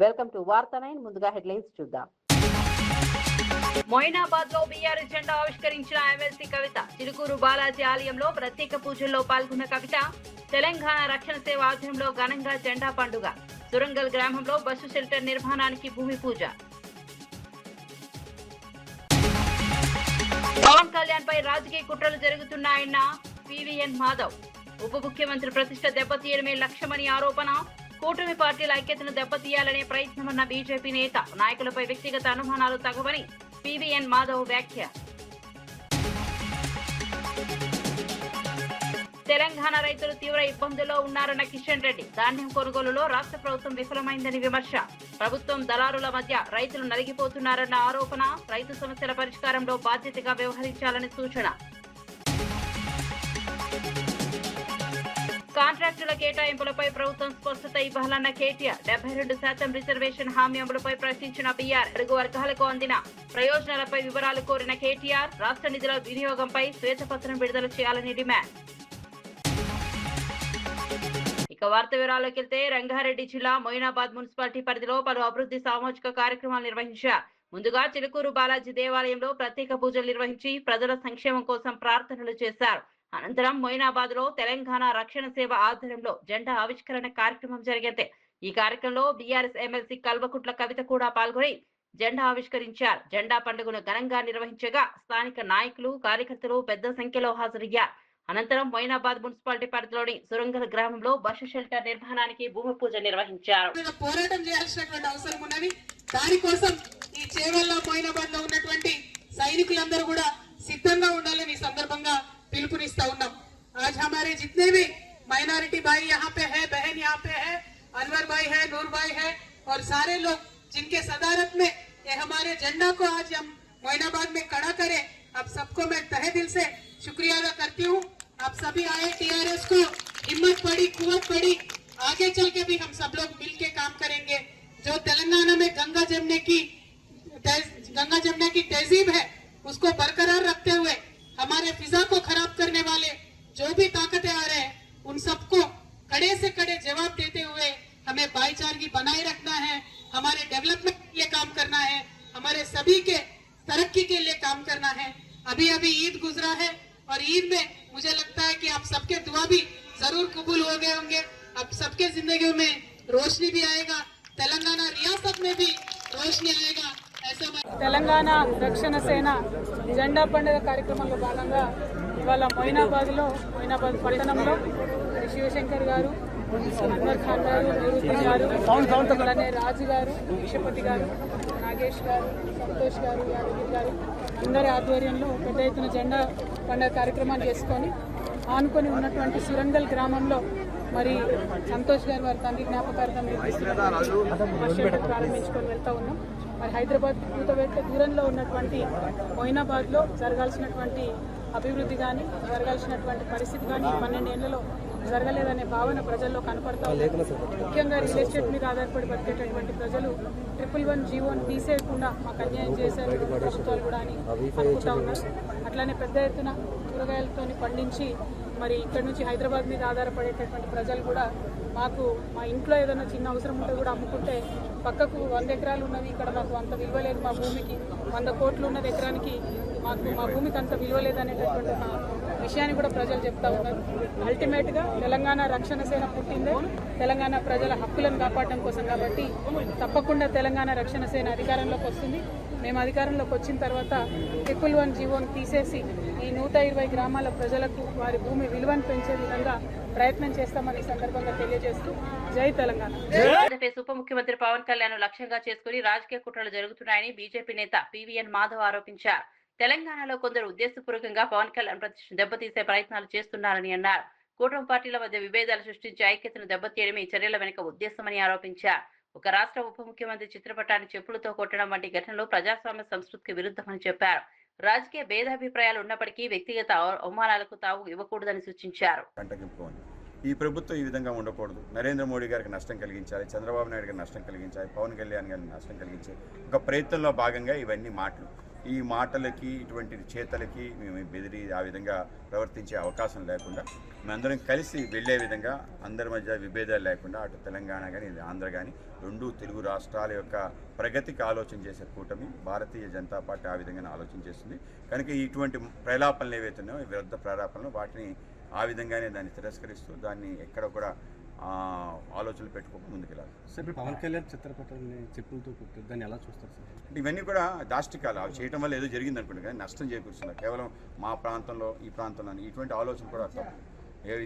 Welcome to వార్తా 9. ముందుగా headlines చూద్దాం. మొయినాబాద్ లో బీఆర్ఎస్ జెండా ఆవిష్కరించిన ఎమ్మెల్సీ కవిత. చిలుకూరు బాలాజీ ఆలయంలో ప్రత్యేక పూజల్లో పాల్గొన్న కవిత. తెలంగాణ రక్షణ సేవ ఆధ్వర్యంలో ఘనంగా జెండా పండుగ. సురంగల్ గ్రామంలో బస్సు షెల్టర్ నిర్మాణానికి భూమి పూజ. పవన్ కళ్యాణ్ పై రాజకీయ కుట్రలు జరుగుతున్నాయన్న పివిఎన్ మాధవ్. ఉప ముఖ్యమంత్రి ప్రతిష్ట దెబ్బతీయడమే లక్ష్యమని ఆరోపణ. కూటమి పార్టీల ఐక్యతను దెబ్బతీయాలనే ప్రయత్నమన్న బీజేపీ నేత. నాయకులపై వ్యక్తిగత అనుమానాలు తగవని పివిఎన్ మాధవ్ వ్యాఖ్య. తెలంగాణ రైతులు తీవ్ర ఇబ్బందుల్లో ఉన్నారన్న కిషన్ రెడ్డి. ధాన్యం కొనుగోలులో రాష్ట్ర ప్రభుత్వం విఫలమైందని విమర్శ. ప్రభుత్వం దళారుల మధ్య రైతులు నలిగిపోతున్నారన్న ఆరోపణ. రైతు సమస్యల పరిష్కారంలో బాధ్యతగా వ్యవహరించాలని సూచన. కాంట్రాక్టుల కేటాయింపులపై ప్రభుత్వం స్పష్టత ఇవ్వాలన్న కేటీఆర్. 72% రిజర్వేషన్ హామీ అమలుపై ప్రశ్నించిన బీఆర్. అడుగు వర్గాలకు అందిన ప్రయోజనాలపై వివరాలు కోరిన కేటీఆర్. రాష్ట్ర నిధుల వినియోగంపై శ్వేతపత్రం విడుదల చేయాలని డిమాండ్. ఇక వార్త వివరాల్లోకి వెళ్తే, రంగారెడ్డి జిల్లా మొయినాబాద్ మున్సిపాలిటీ పరిధిలో పలు అభివృద్ధి సామాజిక కార్యక్రమాలు నిర్వహించారు. ముందుగా చిలుకూరు బాలాజీ దేవాలయంలో ప్రత్యేక పూజలు నిర్వహించి ప్రజల సంక్షేమం కోసం ప్రార్థనలు చేశారు. అనంతరం మొయినాబాద్ లో తెలంగాణ రక్షణ సేవ ఆధ్వర్యంలో జెండా ఆవిష్కరణ కార్యక్రమం జరిగింది. ఈ కార్యక్రమంలో బీఆర్ఎస్ ఎమ్మెల్సీ కల్వకుంట్ల కవిత కూడా పాల్గొని జెండా ఆవిష్కరించారు. జెండా పండుగను ఘనంగా నిర్వహించగా స్థానిక నాయకులు, కార్యకర్తలు పెద్ద సంఖ్యలో హాజరయ్యారు. అనంతరం మొయినాబాద్ మున్సిపాలిటీ పరిధిలోని సురంగల్ గ్రామంలో బస్సు షెల్టర్ నిర్మాణానికి భూమి పూజ నిర్వహించారు. పోరాటం చేయాల్సినటువంటి అవసరం ఉన్నది. దానికోసం ఈ చేవెళ్ళ మొయినాబాద్ లో ఉన్నటువంటి సైనికులందరూ కూడా సిద్ధంగా ఉండాలని సందర్భంగా पिलपुनिस्ता उन्नम। आज हमारे जितने भी माइनॉरिटी भाई यहाँ पे है, बहन यहाँ पे है, अनवर भाई है, नूर भाई है और सारे लोग जिनके सदारत में ये हमारे झंडा को आज हम मोइनाबाद में खड़ा करें, आप सबको मैं तहे दिल से शुक्रिया अदा करती हूँ। आप सभी आए, टीआरएस को हिम्मत पड़ी, कुवत पड़ी, आगे चल के भी हम सब लोग मिल के काम करेंगे। जो तेलंगाना में गंगा जमने की तहजीब है उसको बरकरार रखते हुए हमारे फिजा को खराब करने वाले जो भी ताकतें आ रहे हैं उन सबको कड़े से कड़े जवाब देते हुए हमें भाईचारगी बनाए रखना है, हमारे डेवलपमेंट के लिए काम करना है, हमारे सभी के तरक्की के लिए काम करना है। अभी अभी ईद गुजरा है और ईद में मुझे लगता है कि आप सबके दुआ भी जरूर कबूल हो गए होंगे। अब सबके जिंदगियों में रोशनी भी आएगा, तेलंगाना रियासत में भी रोशनी आएगा। తెలంగాణ రక్షణ సేన జెండా పండుగ కార్యక్రమంలో భాగంగా ఇవాళ మొయినాబాద్ పట్టణంలో శివశంకర్ గారు, అన్వర్ ఖాన్ గారు, నూరుద్దీన్ గారు, అలానే రాజు గారు, విషపతి గారు, నాగేష్ గారు, సంతోష్ గారు, యాదగిరి గారు అందరి ఆధ్వర్యంలో పెద్ద ఎత్తున జెండా పండుగ కార్యక్రమాన్ని చేసుకొని ఆనుకొని ఉన్నటువంటి సురంగల్ గ్రామంలో మరి సంతోష్ గారు వారి తండ్రి జ్ఞాపకార్థం ప్రారంభించుకొని వెళ్తూ ఉన్నాం. మరి హైదరాబాద్ కూతవేట్ల దూరంలో ఉన్నటువంటి మొయినాబాద్లో జరగాల్సినటువంటి అభివృద్ధి కానీ జరగాల్సినటువంటి పరిస్థితి కానీ 12 ఏళ్లలో జరగలేదనే భావన ప్రజల్లో కనపడతా ఉంది. ముఖ్యంగా రియల్ ఎస్టేట్ మీద ఆధారపడి బతికేటటువంటి ప్రజలు 111 జీవోని తీసేయకుండా మాకు అన్యాయం చేశారు ప్రభుత్వాలు కూడా అని అనుకుంటా ఉన్నారు. అట్లానే పెద్ద ఎత్తున కూరగాయలతో పండించి మరి ఇక్కడ నుంచి హైదరాబాద్ మీద ఆధారపడేటటువంటి ప్రజలు కూడా మాకు మా ఇంట్లో ఏదైనా చిన్న అవసరం ఉంటే కూడా అమ్ముకుంటే పక్కకు 100 ఎకరాలు ఉన్నది, ఇక్కడ మాకు అంత విలువ లేదు, మా భూమికి 100 కోట్లు ఉన్నది ఎకరానికి, మాకు మా భూమికి అంత విలువ లేదనేటటువంటి విషయాన్ని కూడా ప్రజలు చెప్తా ఉన్నారు. అల్టిమేట్గా తెలంగాణ రక్షణ సేన పుట్టిందే తెలంగాణ ప్రజల హక్కులను కాపాడడం కోసం కాబట్టి తప్పకుండా తెలంగాణ రక్షణ సేన అధికారంలోకి వస్తుంది. మేము అధికారంలోకి వచ్చిన తర్వాత 111 జీవోని తీసేసి ఈ 120 గ్రామాల ప్రజలకు వారి భూమి విలువను పెంచే విధంగా ప్రయత్నం చేస్తామని సందర్భంగా తెలియజేస్తూ జై తెలంగాణ. ఆంధ్రప్రదేశ్ ఉప ముఖ్యమంత్రి పవన్ కళ్యాణ్ లక్ష్యంగా చేసుకుని రాజకీయ కుట్రలు జరుగుతున్నాయని బీజేపీ నేత పివిఎన్ మాధవ్ ఆరోపించారు. తెలంగాణలో కొందరు ఉద్దేశపూర్వకంగా పవన్ కళ్యాణ్ ప్రతిష్టను దెబ్బతీసే ప్రయత్నాలు చేస్తున్నారని అన్నారు. కూటమి పార్టీల మధ్య విభేదాలు సృష్టించి ఐక్యతను దెబ్బతీయడమే ఈ చర్యల వెనుక ఉద్దేశమని ఆరోపించారు. ఒక రాష్ట్ర ఉప ముఖ్యమంత్రి చిత్రపటాన్ని చెప్పులతో కొట్టడం వంటి ఘటనలు ప్రజాస్వామ్య సంస్కృతికి విరుద్ధమని చెప్పారు. రాజకీయ భేదాభిప్రాయాలు ఉన్నప్పటికీ వ్యక్తిగత అవమానాలకు తావు ఇవ్వకూడదని సూచించారు. ఈ ప్రభుత్వం ఈ విధంగా ఉండకూడదు. నరేంద్ర మోడీ గారికి నష్టం కలిగించాలి, చంద్రబాబు నాయుడు గారికి నష్టం కలిగించాలి, పవన్ కళ్యాణ్ గారికి నష్టం కలిగించాలి. ఒక ప్రయత్నంలో భాగంగా ఇవన్నీ మాటలు. ఈ మాటలకి ఇటువంటి చేతలకి మేము బెదిరి ఆ విధంగా ప్రవర్తించే అవకాశం లేకుండా మేమందరం కలిసి వెళ్ళే విధంగా అందరి మధ్య విభేదాలు లేకుండా అటు తెలంగాణ కానీ ఆంధ్ర కానీ రెండు తెలుగు రాష్ట్రాల యొక్క ప్రగతికి ఆలోచన చేసే కూటమి భారతీయ జనతా పార్టీ ఆ విధంగానే ఆలోచన చేస్తుంది. కనుక ఇటువంటి ప్రలాపనలు ఏవైతే ఉన్నాయో విరుద్ధ ప్రలాపనలు వాటిని ఆ విధంగానే దాన్ని తిరస్కరిస్తూ దాన్ని ఎక్కడ కూడా ఆలోచనలు పెట్టుకోకుండా ముందుకెళ్ళాలి. సార్ పవన్ కళ్యాణ్ చిత్రపటాన్ని చెప్పులతో కుట్టారు, దాన్ని ఎలా చూస్తారు సార్? అంటే ఇవన్నీ కూడా దాష్టికాలు అవి చేయడం వల్ల ఏదో జరిగింది అనుకుంటే కానీ నష్టం చేకూరుస్తున్నారు. కేవలం మా ప్రాంతంలో ఈ ప్రాంతంలో ఇటువంటి ఆలోచన కూడా తప్పు.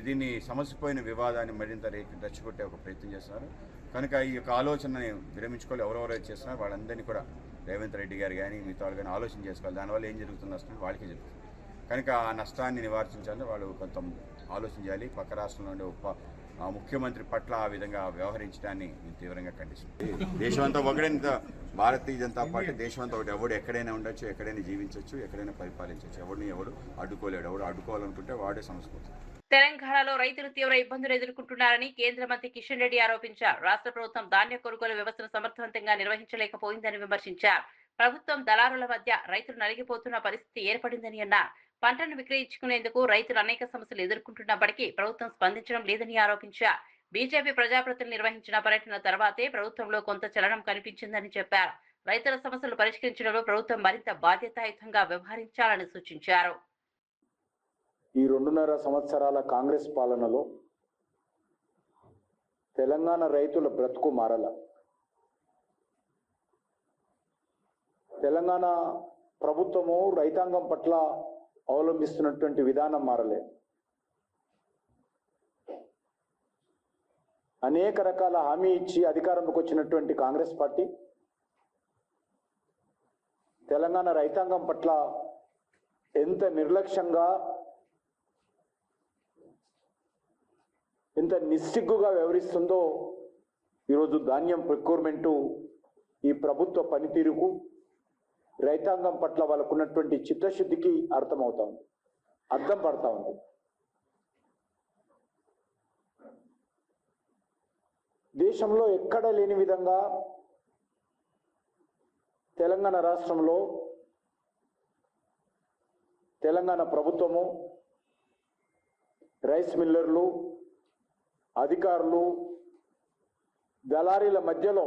దీన్ని సమసిపోయిన వివాదాన్ని మరింత రెచ్చగొట్టే ఒక ప్రయత్నం చేస్తున్నారు. కనుక ఈ యొక్క ఆలోచనని విరమించుకోవాలి. ఎవరెవరైతే చేస్తున్నారు వాళ్ళందరినీ కూడా రేవంత్ రెడ్డి గారు కానీ మిగతా వాళ్ళు కానీ ఆలోచన చేసుకోవాలి. దానివల్ల ఏం జరుగుతుంది నష్టం వాళ్ళకే జరుగుతుంది. కనుక ఆ నష్టాన్ని నివారించాలని వాళ్ళు కొంత ఆలోచన చేయాలి. పక్క రాష్ట్రంలో ఉండే ముఖ్యమంత్రి పట్ల ఆ విధంగా వ్యవహరించడాన్ని మేము తీవ్రంగా ఖండిస్తుంది. దేశమంతా ఒకటే భారతీయ జనతా పార్టీ దేశమంతా ఒకటి. ఎవడు ఎక్కడైనా ఉండొచ్చు, ఎక్కడైనా జీవించవచ్చు, ఎక్కడైనా పరిపాలించవచ్చు. ఎవడు అడ్డుకోలేడు. ఎవడు అడ్డుకోవాలనుకుంటే వాడే సమస్య. తెలంగాణలో రైతులు తీవ్ర ఇబ్బందులు ఎదుర్కొంటున్నారని కేంద్ర మంత్రి కిషన్ రెడ్డి ఆరోపించారు. రాష్ట్ర ప్రభుత్వం ధాన్య కొనుగోలు వ్యవస్థను సమర్థవంతంగా నిర్వహించలేకపోయిందని విమర్శించారు. ప్రభుత్వం దళారుల మధ్య రైతులు నలిగిపోతున్న పరిస్థితి ఏర్పడిందని అన్నారు. పంటను విక్రయించుకునేందుకు రైతులు అనేక సమస్యలు ఎదుర్కొంటున్నప్పటికీ ప్రభుత్వం స్పందించడం లేదని ఆరోపించారు. బీజేపీ ప్రజాప్రతినిధులు నిర్వహించిన పర్యటన తర్వాతే ప్రభుత్వంలో కొంత చలనం కనిపించిందని చెప్పారు. రైతుల సమస్యలు పరిష్కరించడంలో ప్రభుత్వం మరింత బాధ్యతాయుతంగా వ్యవహరించాలని సూచించారు. ఈ 2.5 సంవత్సరాల కాంగ్రెస్ పాలనలో తెలంగాణ రైతుల బ్రతుకు మారల. తెలంగాణ ప్రభుత్వము రైతాంగం పట్ల అవలంబిస్తున్నటువంటి విధానం మారలే. అనేక రకాల హామీ ఇచ్చి అధికారంలోకి వచ్చినటువంటి కాంగ్రెస్ పార్టీ తెలంగాణ రైతాంగం పట్ల ఎంత నిర్లక్ష్యంగా, ఎంత నిస్సిగ్గుగా వ్యవహరిస్తుందో ఈరోజు ధాన్యం ప్రొక్యూర్మెంటు ఈ ప్రభుత్వ పనితీరుకు రైతాంగం పట్ల వాళ్ళకున్నటువంటి చిత్తశుద్ధికి అర్థం పడతా ఉంది. దేశంలో ఎక్కడ లేని విధంగా తెలంగాణ రాష్ట్రంలో తెలంగాణ ప్రభుత్వము రైస్ మిల్లర్లు, అధికారులు, దళారీల మధ్యలో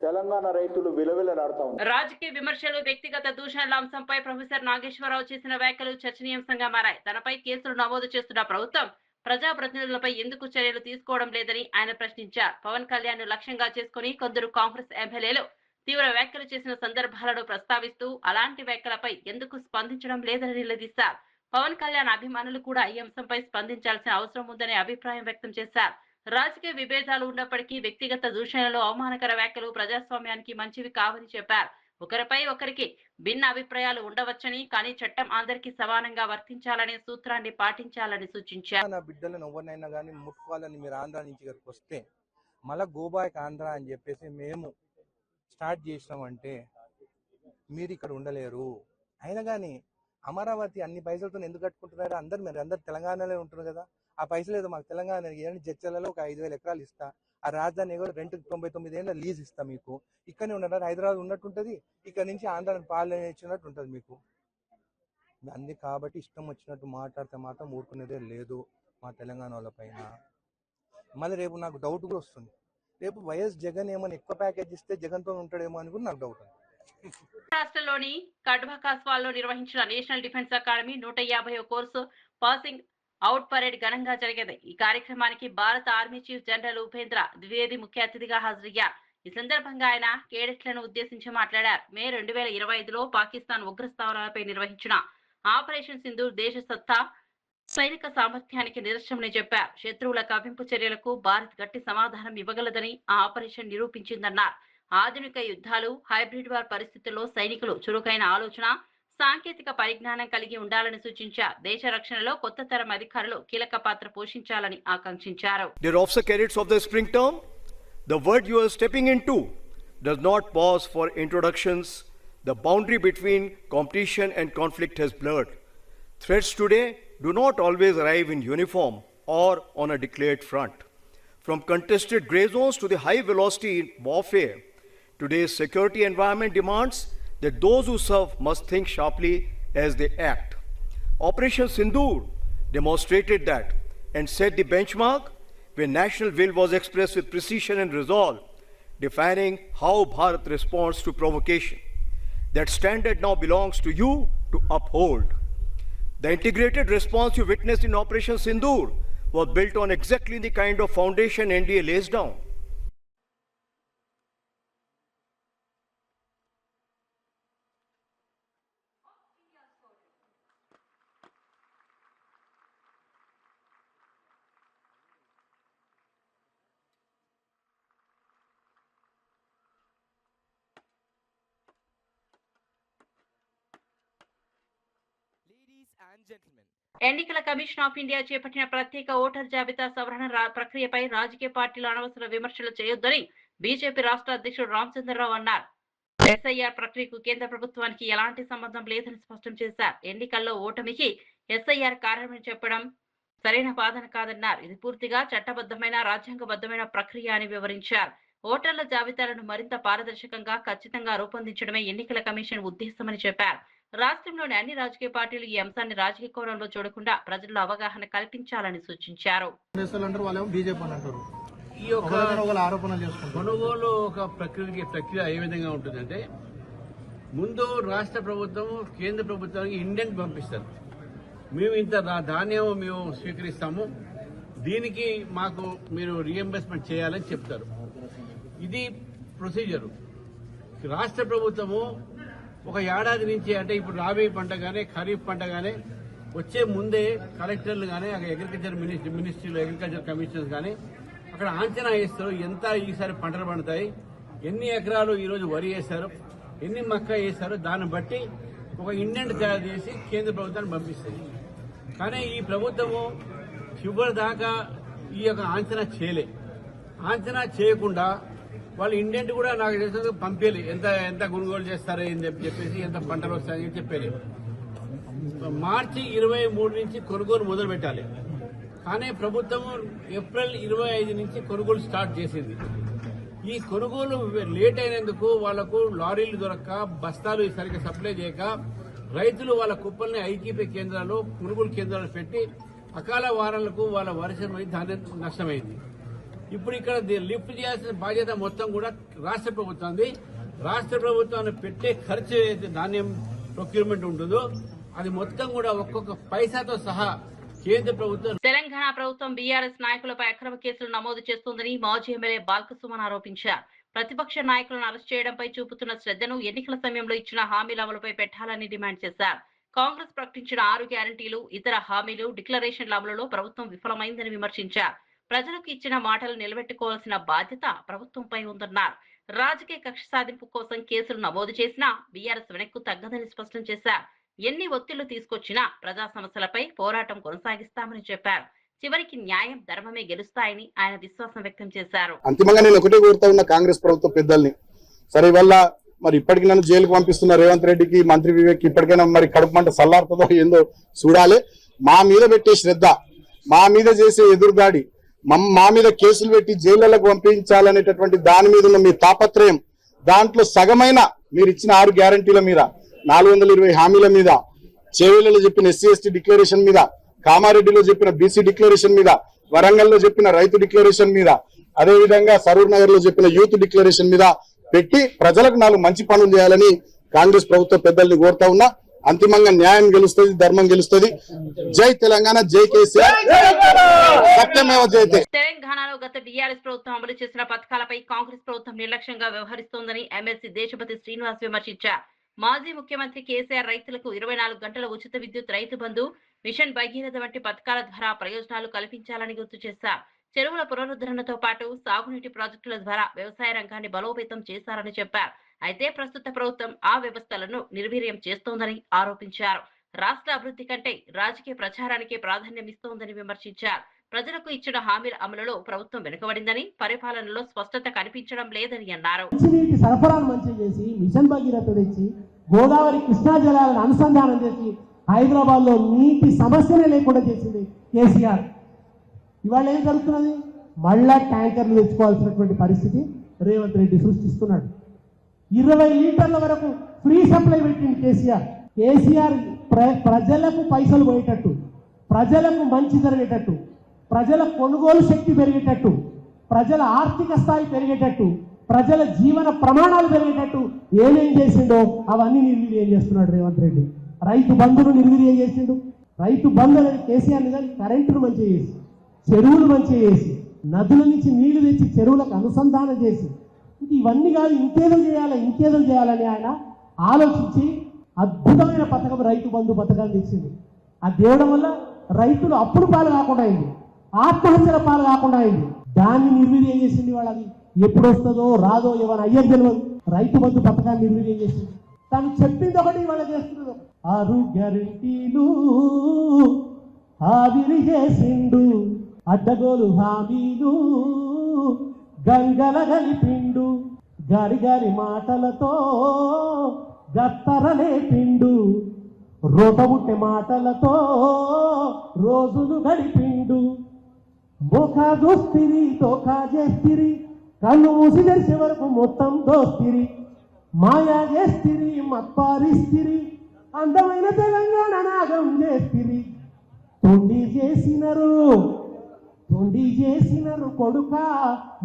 తెలంగాణ రైతులు విలవిలలాడుతా ఉన్నారు. రాజకీయ విమర్శలు, వ్యక్తిగత దూషణల అంశంపై ప్రొఫెసర్ నాగేశ్వరరావు చేసిన వ్యాఖ్యలు చర్చనీయాంశంగా మారాయి. తనపై కేసులు నమోదు చేస్తున్న ప్రభుత్వం ప్రజాప్రతినిధులపై ఎందుకు చర్యలు తీసుకోవడం లేదని ఆయన ప్రశ్నించారు. పవన్ కళ్యాణ్ ను లక్ష్యంగా చేసుకుని కొందరు కాంగ్రెస్ ఎమ్మెల్యేలు తీవ్ర వ్యాఖ్యలు చేసిన సందర్భాలను ప్రస్తావిస్తూ అలాంటి వ్యాఖ్యలపై ఎందుకు స్పందించడం లేదని నిలదీశారు. పవన్ కళ్యాణ్ అభిమానులు కూడా ఈ అంశంపై స్పందించాల్సిన అవసరం ఉందనే అభిప్రాయం వ్యక్తం చేశారు. రాజకీయ విభేదాలు ఉన్నప్పటికీ వ్యక్తిగత దూషణలు, అవమానకర వ్యాఖ్యలు ప్రజాస్వామ్యానికి మంచివి కావని చెప్పారు. ఒకరిపై ఒకరికి భిన్న అభిప్రాయాలు ఉండవచ్చని, కానీ చట్టం అందరికీ సమానంగా వర్తించాలనే సూత్రాన్ని పాటించాలని సూచించారు. నా బిడ్డలను ఎవరినైనా కానీ ముట్టుకోవాలని మీరు ఆంధ్ర నుంచి ఇక్కడికి వస్తే మళ్ళా గోబాయ్ ఆంధ్ర అని చెప్పేసి మేము స్టార్ట్ చేసినామంటే మీరు ఇక్కడ ఉండలేరు. అయినా కానీ అమరావతి అన్ని పైసలతో ఎందుకు కట్టుకుంటున్నారు? అందరు తెలంగాణలో ఉంటున్నారు కదా. ఆ పైసలు ఏదో మాకు తెలంగాణ జడ్చలలో ఒక 5,000 ఎకరాలు ఇస్తా, ఆ రాజధాని కూడా రెంట్ 99 ఏళ్ళ లీజ్ ఇస్తా, మీకు ఇక్కడనే ఉండరు, హైదరాబాద్ ఉన్నట్టుంటది, ఇక్కడ నుంచి ఆంధ్రాని పాలన ఇచ్చినట్టు ఉంటుంది మీకు. అంది కాబట్టి ఇష్టం వచ్చినట్టు మాట్లాడితే మాత్రం ఊరుకునేదే లేదు మా తెలంగాణ వాళ్ళ పైన. మళ్ళీ రేపు నాకు డౌట్ కూడా వస్తుంది, రేపు వైఎస్ జగన్ ఏమైనా ఎక్కువ ప్యాకేజ్ ఇస్తే జగన్తో ఉంటాడేమో అని కూడా నాకు డౌట్ ఉంది. రాష్ట్రంలోని కడ్వా కాస్వాల్లో నిర్వహించిన నేషనల్ డిఫెన్స్ అకాడమీ 150వ కోర్సు పాసింగ్ అవుట్ పరేడ్ ఘనంగా జరిగింది. ఈ కార్యక్రమానికి భారత army chief general Upendra Dwivedi ముఖ్య అతిథిగా హాజరయ్యారు. ఈ సందర్భంగా ఆయన కేడెట్లను ఉద్దేశించి మాట్లాడారు. మే 2025లో పాకిస్తాన్ ఉగ్రస్థావరాలపై నిర్వహించిన ఆపరేషన్ సింధూర్ దేశ సత్తా, సైనిక సామర్థ్యానికి నిదర్శనమని చెప్పారు. శత్రువుల కవ్వింపు చర్యలకు భారత్ గట్టి సమాధానం ఇవ్వగలదని ఆ ఆపరేషన్ నిరూపించిందన్నారు. ఆధునిక యుద్ధాలు, హైబ్రిడ్ వార్ పరిస్థితుల్లో సైనికులు చురుకైన ఆలోచన, సాంకేతిక పరిజ్ఞానం కలిగి ఉండాలని సూచించారు. దేశ రక్షణలో కొత్త తరం అధికారులు కీలక పాత్ర పోషించాలని ఆకాంక్షించారు. Dear officer cadets of the spring term, the world you are stepping into does not pause for introductions. The boundary between competition and conflict has blurred. Threats today do not always arrive in uniform or on a declared front. From contested gray zones to the high velocity warfare, today's security environment demands that those who serve must think sharply as they act. Operation Sindoor demonstrated that and set the benchmark where national will was expressed with precision and resolve, defining how Bharat responds to provocation. That standard now belongs to you to uphold. The integrated response you witnessed in Operation Sindoor was built on exactly the kind of foundation NDA lays down. ఎన్నికల commission of India చేపట్టిన ప్రత్యేక voter జాబితా సవరణ ప్రక్రియపై రాజకీయ పార్టీలు అనవసర విమర్శలు చేయొద్దని బీజేపీ రాష్ట్ర అధ్యక్షుడు రామచంద్రరావు అన్నారు. ఎస్ఐఆర్ ప్రక్రియకు కేంద్ర ప్రభుత్వానికి ఎలాంటి సంబంధం లేదని స్పష్టం చేశారు. ఎన్నికల్లో ఓటమికి ఎస్ఐఆర్ కారణమని చెప్పడం సరైన వాదన కాదన్నారు. ఇది పూర్తిగా చట్టబద్ధమైన రాజ్యాంగబద్ధమైన ప్రక్రియ అని వివరించారు. ఓటర్ల జాబితాలను మరింత పారదర్శకంగా ఖచ్చితంగా రూపొందించడమే ఎన్నికల కమిషన్ ఉద్దేశమని చెప్పారు. రాష్ట్రంలోని అన్ని రాజకీయ పార్టీలు ఈ అంశాన్ని రాజకీయ కోణంలో చూడకుండా ప్రజల్లో అవగాహన కల్పించాలని సూచించారు. ఈ యొక్క కొనుగోలు ఒక ప్రక్రియ ఏ విధంగా ఉంటుందంటే, ముందు రాష్ట్ర ప్రభుత్వం కేంద్ర ప్రభుత్వానికి ఇండెంట్ పంపిస్తారు. మేము ఇంత ధాన్యం మేము స్వీకరిస్తాము, దీనికి మాకు మీరు రీఎంబర్స్మెంట్ చేయాలని చెప్తారు. ఇది ప్రొసీజరు. రాష్ట్ర ప్రభుత్వము ఒక ఏడాది నుంచి, అంటే ఇప్పుడు రాబీ పంట కానీ ఖరీఫ్ పంట కానీ వచ్చే ముందే కలెక్టర్లు కానీ అగ్రికల్చర్ మినిస్ట్రీలో అగ్రికల్చర్ కమిషనర్స్ కానీ అక్కడ అంచనా వేస్తారు. ఎంత ఈసారి పంటలు పండుతాయి, ఎన్ని ఎకరాలు ఈరోజు వరి వేశారు, ఎన్ని మక్క వేశారు, దాన్ని బట్టి ఒక ఇండెంట్ తయారు చేసి కేంద్ర ప్రభుత్వాన్ని పంపిస్తుంది. కానీ ఈ ప్రభుత్వము చివరి దాకా ఈ యొక్క అంచనా చేయలే. అంచనా చేయకుండా వాళ్ళు ఇండెంట్ కూడా నాకు తెలిసిన పంపేది, ఎంత కొనుగోలు చేస్తారో అని చెప్పేసి, ఎంత పంటలు వస్తాయని చెప్పేది. మార్చి 23 నుంచి కొనుగోలు మొదలు పెట్టాలి. కానీ ప్రభుత్వం ఏప్రిల్ 25 నుంచి కొనుగోలు స్టార్ట్ చేసింది. ఈ కొనుగోలు లేట్ అయినందుకు వాళ్లకు లారీలు దొరక్క, బస్తాలు సరిగ్గా సప్లై చేయక రైతులు వాళ్ళ కుప్పల్ని ఐక్యపీ కేంద్రాలు, కొనుగోలు కేంద్రాలు పెట్టి అకాల వారాలకు వాళ్ళ వర్షమై ధాన్యం నష్టమైంది. ఇప్పుడు ఇక్కడ లిఫ్ట్ చేయాల్సిన బాధ్యత మొత్తం కూడా రాష్ట్ర ప్రభుత్వంది. రాష్ట్ర ప్రభుత్వాన్ని పెట్టే ఖర్చు ఏదైతే ధాన్యం ప్రొక్యూర్మెంట్ ఉంటుందో అది మొత్తం కూడా ఒక్కొక్క పైసాతో సహా కేంద్ర ప్రభుత్వం. తెలంగాణ ప్రభుత్వం బీఆర్ఎస్ నాయకులపై అక్రమ కేసులు నమోదు చేస్తోందని మాజీ ఎమ్మెల్యే బాల్కసుమన్ ఆరోపించారు. ప్రతిపక్ష నాయకులను అరెస్ట్ చేయడంపై చూపుతున్న శ్రద్ధను ఎన్నికల సమయంలో ఇచ్చిన హామీల అమలుపై పెట్టాలని డిమాండ్ చేశారు. కాంగ్రెస్ ప్రకటించిన 6 గ్యారంటీలు, ఇతర హామీలు, డిక్లరేషన్ల అమలులో ప్రభుత్వం విఫలమైందని విమర్శించారు. ప్రజలకు ఇచ్చిన మాటలు నిలబెట్టుకోవాల్సిన బాధ్యత ప్రభుత్వంపై ఉందన్నారు. రాజకీయ కక్ష సాధింపు కోసం కేసులు నమోదు చేసినా బీఆర్ఎస్ వెనక్కు తగ్గదని స్పష్టం చేశారు. ఎన్ని ఒత్తిళ్లు తీసుకొచ్చినా ప్రజా సమస్యలపై పోరాటం కొనసాగిస్తామని చెప్పారు. చివరికి న్యాయం, ధర్మమే గెలుస్తాయని ఆయన విశ్వాసం వ్యక్తం చేశారు. అంతిమంగా నేను ఒకటే కోరుతా ఉన్న కాంగ్రెస్ ప్రభుత్వ పెద్దల్ని, సరే వల్ల మరి ఇప్పటికి నన్ను జైలుకు పంపిస్తున్న రేవంత్ రెడ్డికి, మంత్రి వివేక్ ఇప్పటికైనా మరి కడుపు మంట సల్లారుతుందో ఏందో చూడాలి. మా మీద పెట్టే శ్రద్ధ, మా మీద చేసే ఎదురుదాడి, మా మీద కేసులు పెట్టి జైళ్లకు పంపించాలనేటటువంటి దాని మీద ఉన్న మీ తాపత్రయం, దాంట్లో సగమైన మీరు ఇచ్చిన 6 గ్యారంటీల మీద, 420 హామీల మీద, చేవెళ్లలో చెప్పిన ఎస్సీ ఎస్టీ డిక్లరేషన్ మీద, కామారెడ్డిలో చెప్పిన బీసీ డిక్లరేషన్ మీద, వరంగల్లో చెప్పిన రైతు డిక్లరేషన్ మీద, అదే విధంగా సరూర్ నగర్ లో చెప్పిన యూత్ డిక్లరేషన్ మీద పెట్టి ప్రజలకు 4 మంచి పనులు చేయాలని కాంగ్రెస్ ప్రభుత్వ పెద్దల్ని కోరుతా ఉన్నా. అంతిమంగా న్యాయం గెలుస్తుంది, ధర్మం గెలుస్తుంది. జై తెలంగాణ, జై కేసీఆర్, సత్యమేవ జయతే. తెలంగాణలో గత బీఆర్ఎస్ ప్రభుత్వం అమలు చేసిన పథకాలపై కాంగ్రెస్ ప్రభుత్వం నిర్లక్ష్యంగా వ్యవహరిస్తోందని ఎమ్మెల్సీ దేశపతి శ్రీనివాస్ విమర్శించారు. మాజీ ముఖ్యమంత్రి కేసీఆర్ రైతులకు 24 గంటల ఉచిత విద్యుత్, రైతు బంధు, మిషన్ భగీరథ వంటి పథకాల ద్వారా ప్రయోజనాలు కల్పించాలని గుర్తు చేశారు. చెరువుల పునరుద్ధరణతో పాటు సాగునీటి ప్రాజెక్టుల ద్వారా వ్యవసాయ రంగాన్ని బలోపేతం చేశారని చెప్పారు. అయితే ప్రస్తుత ప్రభుత్వం ఆ వ్యవస్థలను నిర్వీర్యం చేస్తోందని ఆరోపించారు. రాష్ట్ర అభివృద్ధి కంటే రాజకీయ ప్రచారానికే ప్రాధాన్యం ఇస్తోందని విమర్శించారు. ప్రజలకు ఇచ్చిన హామీల అమలులో ప్రభుత్వం వెనుకబడిందని, పరిపాలనలో స్పష్టత కనిపించడం లేదని అన్నారు. సరఫరాను మంచి చేసి, మిషన్ భగీరథ తెచ్చి, గోదావరి కృష్ణా జలాలను అనుసంధానం చేసి హైదరాబాద్ లో నీటి సమస్యనే లేకుండా చేసింది కేసీఆర్. ఇవాళ ఏం జరుగుతున్నది? మళ్ళా ట్యాంకర్లు తెచ్చుకోవాల్సినటువంటి పరిస్థితి రేవంత్ రెడ్డి సృష్టిస్తున్నాడు. 20 లీటర్ల వరకు ఫ్రీ సప్లై పెట్టింది కేసీఆర్. కేసీఆర్ ప్రజలకు పైసలు పోయేటట్టు, ప్రజలకు మంచి జరిగేటట్టు, ప్రజల కొనుగోలు శక్తి పెరిగేటట్టు, ప్రజల ఆర్థిక స్థాయి పెరిగేటట్టు, ప్రజల జీవన ప్రమాణాలు పెరిగేటట్టు ఏమేం చేసిండో అవన్నీ నిర్వీర్యం చేస్తున్నాడు రేవంత్ రెడ్డి. రైతు బంధును నిర్వీర్యం చేసిండు. రైతు బంధు అనేది కేసీఆర్ నిజానికి కరెంటును మంచిగా చేసి, చెరువులు మంచిగా చేసి, నదుల నుంచి నీళ్లు తెచ్చి చెరువులకు అనుసంధానం చేసి, ఇవన్నీ కాదు ఇంకేదో చేయాలని ఆయన ఆలోచించి అద్భుతమైన పథకం రైతు బంధు పథకాన్ని తెచ్చింది. అది తేవడం వల్ల రైతులు అప్పుడు పాలు కాకుండా అయింది, ఆత్మహత్యల పాలు కాకుండా అయింది. దాన్ని నిర్వీర్యం చేసింది. వాళ్ళు అది ఎప్పుడు వస్తుందో రాదో ఏమైనా అయ్యే తెలియదు. రైతు బంధు పథకాన్ని నిర్వీర్యం చేసింది. తను చెప్పింది ఒకటి ఇవాళ చేస్తున్నది. 6 గ్యారెంటీలు ఆవిరి చేసిండు, అడ్డగోలు హామీలు గంగల గలిపిండు, గారి మాటలతో గత్తరలే పిండు, రోటబుట్టె మాటలతో రోజులు గడిపిండు. మోకా దోస్తిరి తోకా చేస్తిరి, కన్ను మూసి తెరిసే వరకు మొత్తం దోస్తిరి, మాయా చేస్తిరి మత్పారిస్తిరి, అందమైన తెలంగాణ నాగం చేస్తిరి. తొండి చేసినరు కొడుక,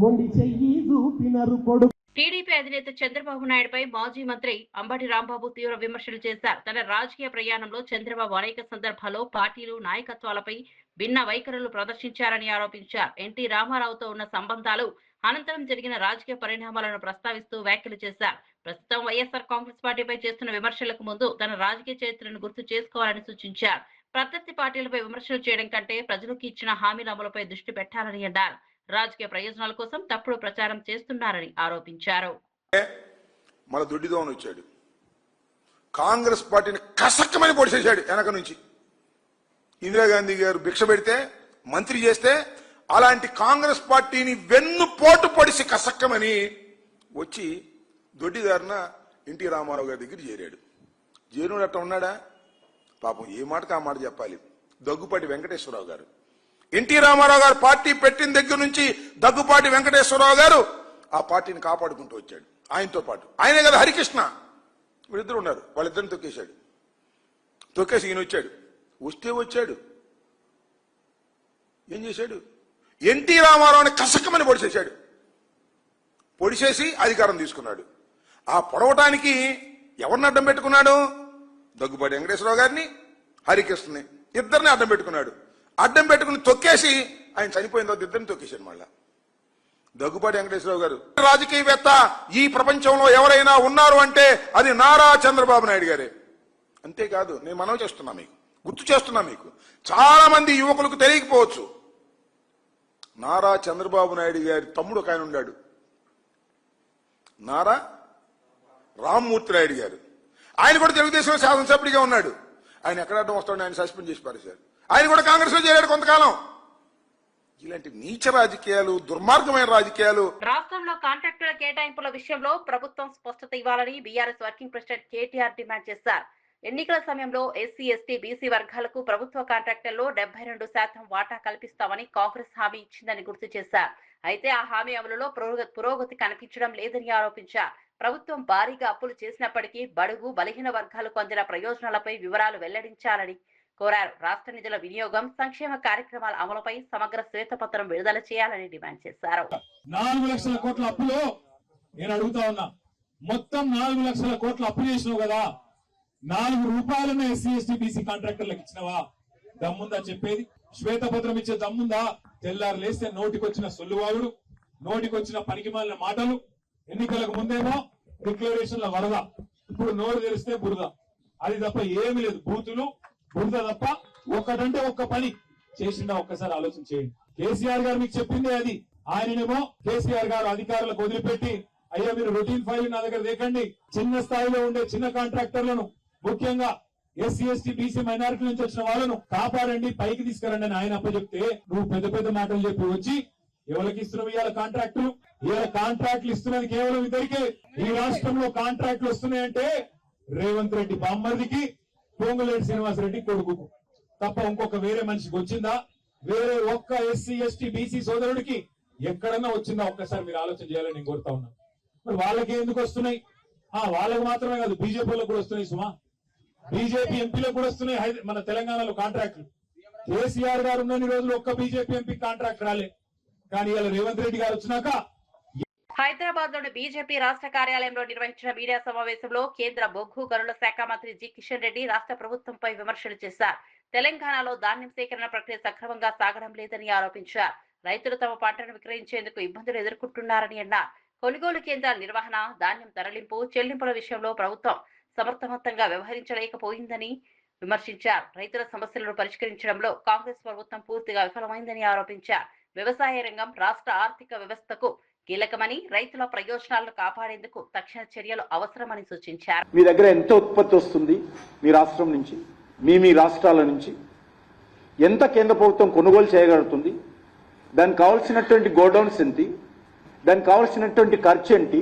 మొండి చెయ్యి చూపినరు కొడుకు. టీడీపీ అధినేత చంద్రబాబు నాయుడుపై మాజీ మంత్రి అంబటి రాంబాబు తీవ్ర విమర్శలు చేశారు. తన రాజకీయ ప్రయాణంలో చంద్రబాబు అనేక సందర్భాల్లో పార్టీలు నాయకత్వాలపై భిన్న వైఖరులు ప్రదర్శించారని ఆరోపించారు. ఎన్టీ రామారావుతో ఉన్న సంబంధాలు అనంతరం జరిగిన రాజకీయ పరిణామాలను ప్రస్తావిస్తూ వ్యాఖ్యలు చేశారు. ప్రస్తుతం వైఎస్ఆర్ కాంగ్రెస్ పార్టీపై చేస్తున్న విమర్శలకు ముందు తన రాజకీయ చరిత్రను గుర్తు చేసుకోవాలని సూచించారు. ప్రత్యర్థి పార్టీలపై విమర్శలు చేయడం కంటే ప్రజలకు ఇచ్చిన హామీల అమలుపై దృష్టి పెట్టాలని అన్నారు. రాజకీయ ప్రయోజనాల కోసం తప్పుడు ప్రచారం చేస్తున్నారని ఆరోపించారు. మన దొడ్డిదోని వచ్చాడు, కాంగ్రెస్ పార్టీని కసక్కమని పొడిచేశాడు. వెనక నుంచి ఇందిరాగాంధీ గారు భిక్ష పెడితే మంత్రి చేస్తే అలాంటి కాంగ్రెస్ పార్టీని వెన్ను పోటు పొడిసి కసక్కమని వచ్చి దొడ్డిదారిన ఎన్టీ రామారావు గారి దగ్గర చేరాడు. చేరుడు అట్ట ఉన్నాడా? పాపం ఏ మాటకు ఆ మాట చెప్పాలి. దగ్గుపాటి వెంకటేశ్వరరావు గారు, ఎన్టీ రామారావు గారు పార్టీ పెట్టిన దగ్గర నుంచి దగ్గుపాటి వెంకటేశ్వరరావు గారు ఆ పార్టీని కాపాడుకుంటూ వచ్చాడు. ఆయనతో పాటు ఆయనే కదా హరికృష్ణ, వీళ్ళిద్దరు ఉన్నారు. వాళ్ళిద్దరిని తొక్కేసి ఈయన వచ్చాడు. ఏం చేశాడు? ఎన్టీ రామారావుని కసక్కమని పొడిచేశాడు. పొడిచేసి అధికారం తీసుకున్నాడు. ఆ పొడవటానికి ఎవరిని అడ్డం పెట్టుకున్నాడు? దగ్గుపాటి వెంకటేశ్వరరావు గారిని, హరికృష్ణని, ఇద్దరిని అడ్డం పెట్టుకున్నాడు. అడ్డం పెట్టుకుని తొక్కేసి ఆయన చనిపోయిన తర్వాత ఇద్దరిని తొక్కేశాడు. మళ్ళా దగ్గుపాటి వెంకటేశ్వరరావు గారు రాజకీయవేత్త ఈ ప్రపంచంలో ఎవరైనా ఉన్నారు అంటే అది నారా చంద్రబాబు నాయుడు గారే. అంతేకాదు, నేను మనవి చేస్తున్నా, మీకు గుర్తు చేస్తున్నా, మీకు చాలా మంది యువకులకు తెలియకపోవచ్చు, నారా చంద్రబాబు నాయుడు గారి తమ్ముడు ఒక ఆయన ఉన్నాడు, నారా రామ్మూర్తి నాయుడు గారు. ఆయన కూడా తెలుగుదేశం శాసనసభ్యుడిగా ఉన్నాడు. ఆయన ఎక్కడ అడ్డం వస్తాడు? ఆయన సస్పెండ్ చేసి పారేశారు. ఆయన కూడా కాంగ్రెస్ లో చేరాడు కొంతకాలం. ఇలాంటి నీచ రాజకీయాలు, దుర్మార్గమైన రాజకీయాలు. రాష్ట్రంలో కాంట్రాక్టుల కేటాయింపుల విషయంలో ప్రభుత్వం స్పష్టత ఇవ్వాలని BRS working president KTR demand చేశారు. ఎన్నికల సమయంలో ఎస్సీ, ఎస్టీ, బీసీ వర్గాలకు ప్రభుత్వ కాంట్రాక్టుల్లో 72% వాటా కల్పిస్తామని కాంగ్రెస్ హామీ ఇచ్చిందని గుర్తు చేశారు. అయితే ఆ హామీ అమలులో పురోగతి కనిపించడం లేదని ఆరోపించారు. ప్రభుత్వం భారీగా అప్పులు చేసినప్పటికీ బడుగు బలహీన వర్గాలకు అందిన ప్రయోజనాలపై వివరాలు వెల్లడించాలని కోరారు. రాష్ట్ర నిధుల వినియోగం, సంక్షేమ కార్యక్రమాల అమలుపై సమగ్ర శ్వేతపత్రం విడుదల చేయాలని డిమాండ్ చేశారు. 4 లక్షల కోట్ల అప్పులో నేను అడుగుతా ఉన్నా, మొత్తం 4 లక్షల కోట్ల అప్పు చేసినావు కదా, 4 రూపాయలనే ఎస్సీ, ఎస్టీ, బీసీ కాంట్రాక్టర్లకు ఇచ్చినవా? దమ్ముందా చెప్పేది? శ్వేతపత్రం ఇచ్చే దమ్ముందా? తెల్లారు లేస్తే నోటికొచ్చిన సొల్లువాగుడు, నోటికొచ్చిన పనికిమాలిన మాటలు. ఎన్నికలకు ముందేమో డిక్లరేషన్ల వరద, ఇప్పుడు నోరు తెరిస్తే బురద. అది తప్ప ఏమి లేదు, బూతులు, బురద తప్ప. ఒక్కటంటే ఒక్క పని చేసిందా ఒక్కసారి ఆలోచన చేయండి. కేసీఆర్ గారు మీకు చెప్పిందే అది. ఆయననేమో కేసీఆర్ గారు అధికారులకు వదిలిపెట్టి, అయ్యా మీరు రొటీన్ ఫైల్ నా దగ్గర దేకండి, చిన్న స్థాయిలో ఉండే చిన్న కాంట్రాక్టర్లను, ముఖ్యంగా ఎస్సీ, ఎస్టీ, బీసీ, మైనారిటీ నుంచి వచ్చిన వాళ్ళను కాపాడండి, పైకి తీసుకురండి అని ఆయన అప్పచెప్తే నువ్వు పెద్ద పెద్ద మాటలు చెప్పి వచ్చి ఎవరికి ఇస్తున్నావు ఇవాళ కాంట్రాక్టులు? ఇవాళ కాంట్రాక్టులు ఇస్తున్నది కేవలం ఇద్దరికే. ఈ రాష్ట్రంలో కాంట్రాక్టులు వస్తున్నాయంటే రేవంత్ రెడ్డి బామ్మర్దికి, పొంగులేటి శ్రీనివాసరెడ్డి కొడుకుకు తప్ప ఇంకొక వేరే మనిషికి వచ్చిందా? వేరే ఒక్క ఎస్సీ, ఎస్టీ, బీసీ సోదరుడికి ఎక్కడన్నా వచ్చిందా? ఒక్కసారి మీరు ఆలోచన చేయాలని నేను కోరుతా ఉన్నా. మరి వాళ్ళకి ఎందుకు వస్తున్నాయి? వాళ్ళకు మాత్రమే కాదు, బీజేపీలకు కూడా వస్తున్నాయి సుమా. బీజేపీ ఎంపీలకు కూడా వస్తున్నాయి మన తెలంగాణలో కాంట్రాక్టులు. కేసీఆర్ గారు ఉన్నన్ని రోజులు ఒక్క బీజేపీ ఎంపీ కాంట్రాక్ట్ రాలే, కానీ ఇలా రేవంత్ రెడ్డి గారు వచ్చినాక. హైదరాబాద్ లోని బీజేపీ రాష్ట్ర కార్యాలయంలో నిర్వహించిన మీడియా సమావేశంలో కేంద్ర బొగ్గు గనుల శాఖ మంత్రి జి కిషన్ రెడ్డి రాష్ట్ర ప్రభుత్వంపై విమర్శలు చేశారు. తెలంగాణలో ధాన్యం సేకరణ ప్రక్రియ సక్రమంగా సాగడం లేదని ఆరోపించారు. రైతులు తమ పంటను విక్రయించేందుకు ఇబ్బందులు ఎదుర్కొంటున్నారని అన్నారు. కొనుగోలు కేంద్రాల నిర్వహణ, ధాన్యం తరలింపు, చెల్లింపుల విషయంలో ప్రభుత్వం సమర్థవంతంగా వ్యవహరించలేకపోయిందని విమర్శించారు. రైతుల సమస్యలను పరిష్కరించడంలో కాంగ్రెస్ ప్రభుత్వం పూర్తిగా విఫలమైందని ఆరోపించారు. వ్యవసాయ రంగం రాష్ట్ర ఆర్థిక వ్యవస్థకు కీలకమని, రైతుల ప్రయోజనాలను కాపాడేందుకు తక్షణ చర్యలు అవసరమని సూచించారు. మీ దగ్గర ఎంత ఉత్పత్తి వస్తుంది, మీ రాష్ట్రం నుంచి, మీ రాష్ట్రాల నుంచి ఎంత కేంద్ర ప్రభుత్వం కొనుగోలు చేయగలుగుతుంది, దానికి కావాల్సినటువంటి గోడౌన్స్ ఏంటి, దానికి కావాల్సినటువంటి ఖర్చు ఏంటి,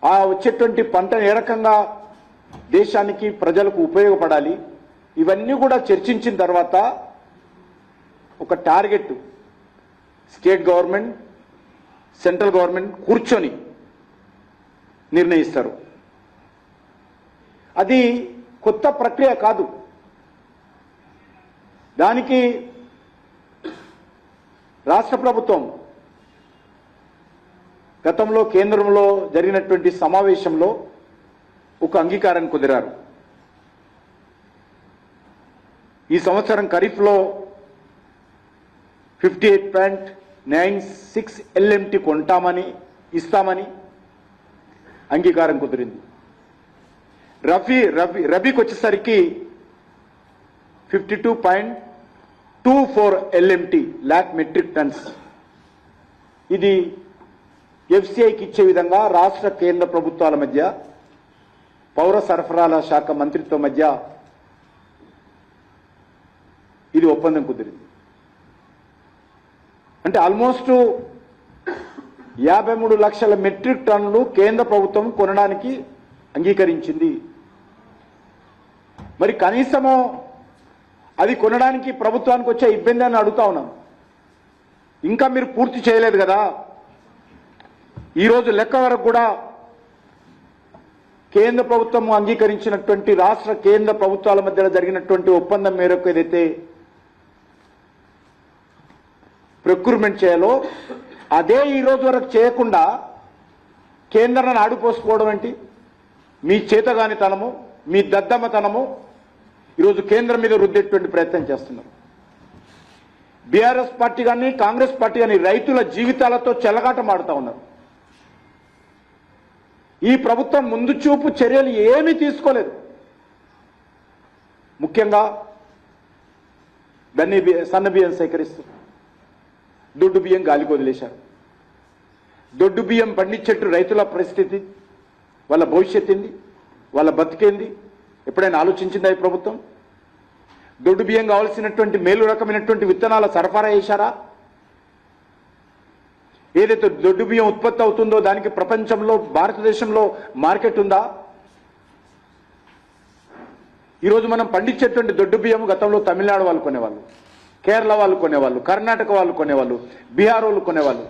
ఆ వచ్చేటువంటి పంట ఏ రకంగా దేశానికి ప్రజలకు ఉపయోగపడాలి, ఇవన్నీ కూడా చర్చించిన తర్వాత ఒక target state government, central government కూర్చొని నిర్ణయిస్తారు. అది కొత్త ప్రక్రియ కాదు. దానికి రాష్ట్ర ప్రభుత్వం గతంలో కేంద్రంలో జరిగినటువంటి సమావేశంలో ఒక అంగీకారం కుదిరారు. ఈ సంవత్సరం ఖరీఫ్లో 58.96 LMT కొంటామని, ఇస్తామని అంగీకారం కుదిరింది. రబీకి వచ్చేసరికి 52.24 LMT లాక్ మెట్రిక్ టన్స్. ఇది ఎఫ్సిఐకి ఇచ్చే విధంగా రాష్ట్ర కేంద్ర ప్రభుత్వాల మధ్య, పౌర సరఫరాల శాఖ మంత్రిత్వ మధ్య ఇది ఒప్పందం కుదిరింది. అంటే ఆల్మోస్ట్ 53 లక్షల మెట్రిక్ టన్నులు కేంద్ర ప్రభుత్వం కొనడానికి అంగీకరించింది. మరి కనీసము అది కొనడానికి ప్రభుత్వానికి వచ్చే ఇబ్బంది అని అడుగుతా ఉన్నాం. ఇంకా మీరు పూర్తి చేయలేదు కదా. ఈరోజు లెక్క వరకు కూడా కేంద్ర ప్రభుత్వం అంగీకరించినటువంటి రాష్ట్ర కేంద్ర ప్రభుత్వాల మధ్య జరిగినటువంటి ఒప్పందం మేరకు ఏదైతే ప్రొక్యూర్మెంట్ చేయాలో అదే ఈ రోజు వరకు చేయకుండా కేంద్రాన్ని ఆడిపోసుకోవడం ఏంటి? మీ చేతగానితనము, మీ దద్దమ్మతనము ఈరోజు కేంద్రం మీద రుద్దేటువంటి ప్రయత్నం చేస్తున్నారు. బీఆర్ఎస్ పార్టీ కానీ కాంగ్రెస్ పార్టీ కానీ రైతుల జీవితాలతో చెలగాటమాడుతూ ఉన్నారు. ఈ ప్రభుత్వం ముందు చూపు చర్యలు ఏమీ తీసుకోలేదు. ముఖ్యంగా సన్న బియ్యం సేకరిస్తూ దొడ్డు బియ్యం గాలికి వదిలేశారు. దొడ్డు బియ్యం పండించేట్టు రైతుల పరిస్థితి, వాళ్ళ భవిష్యత్ ఏంది, వాళ్ళ బతికేంది ఎప్పుడైనా ఆలోచించిందా ఈ ప్రభుత్వం? దొడ్డు బియ్యం కావాల్సినటువంటి మేలు రకమైనటువంటి విత్తనాల సరఫరా చేశారా? ఏదైతే దొడ్డు బియ్యం ఉత్పత్తి అవుతుందో దానికి ప్రపంచంలో, భారతదేశంలో మార్కెట్ ఉందా? ఈరోజు మనం పండించేటువంటి దొడ్డు బియ్యం గతంలో తమిళనాడు వాళ్ళు కొనేవాళ్ళు, కేరళ వాళ్ళు కొనేవాళ్ళు, కర్ణాటక వాళ్ళు కొనేవాళ్ళు, బీహార్ వాళ్ళు కొనేవాళ్ళు.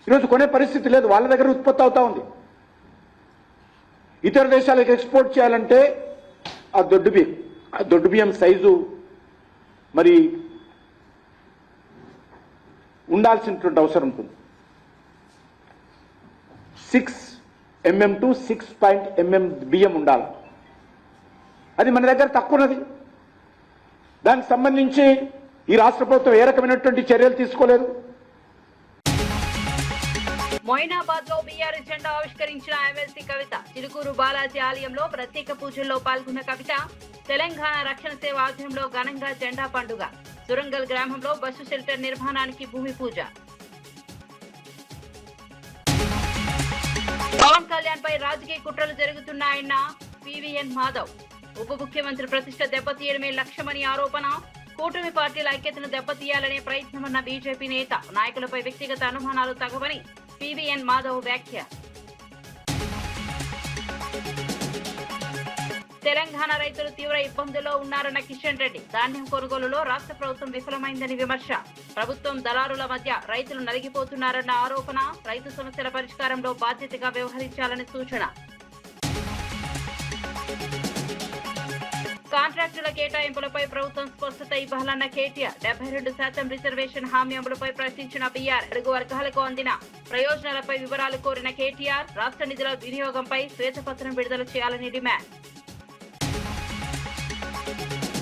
ఈరోజు కొనే పరిస్థితి లేదు. వాళ్ళ దగ్గర ఉత్పత్తి అవుతా ఉంది. ఇతర దేశాలకు ఎక్స్పోర్ట్ చేయాలంటే ఆ దొడ్డు బియ్యం సైజు మరి ఉండాల్సినటువంటి అవసరం ఉంటుంది. 6 mm to 6 mm బియ్యం ఉండాలి. అది మన దగ్గర తక్కువ ఉన్నది. దానికి సంబంధించి ఈ రాష్ట్ర ప్రభుత్వం ఏ రకమైనటువంటి చర్యలు తీసుకోలేదు. మొయినాబాద్ లో బీఆర్ఎస్ జెండా ఆవిష్కరించిన ఎమ్మెల్సీ కవిత. చిలుకూరు బాలాజీ ఆలయంలో ప్రత్యేక పూజల్లో పాల్గొన్న కవిత తెలంగాణ రక్షణ సేవ ఆధ్వర్యంలో ఘనంగా జెండా పండుగ. సురంగల్ గ్రామంలో బస్సు షెల్టర్ నిర్మాణానికి భూమి పూజ. పవన్ కళ్యాణ్ పై రాజకీయ కుట్రలు జరుగుతున్నాయన్న పివిఎన్ మాధవ్. ఉప ముఖ్యమంత్రి ప్రతిష్ట దెబ్బతీయడమే లక్ష్యమని ఆరోపణ. కూటమి పార్టీల ఐక్యతను దెబ్బతీయాలనే ప్రయత్నమన్న బీజేపీ నేత. నాయకులపై వ్యక్తిగత అనుమానాలు తగవని పివిఎన్ మాధవ్ వ్యాఖ్య. తెలంగాణ రైతులు తీవ్ర ఇబ్బందుల్లో ఉన్నారన్న కిషన్ రెడ్డి. ధాన్యం కొనుగోలులో రాష్ట్ర ప్రభుత్వం విఫలమైందని విమర్శ. ప్రభుత్వం దళారుల మధ్య రైతులు నలిగిపోతున్నారన్న ఆరోపణ. రైతు సమస్యల పరిష్కారంలో బాధ్యతగా వ్యవహరించాలని సూచన. కాంట్రాక్టుల కేటాయింపులపై ప్రభుత్వం స్పష్టత ఇవ్వాలన్న కేటీఆర్. 72% రిజర్వేషన్ హామీ అమలుపై ప్రశ్నించిన బీఆర్. అడుగు వర్గాలకు అందిన ప్రయోజనాలపై వివరాలు కోరిన కేటీఆర్. రాష్ట్ర నిధుల వినియోగంపై శ్వేతపత్రం విడుదల చేయాలని డిమాండ్.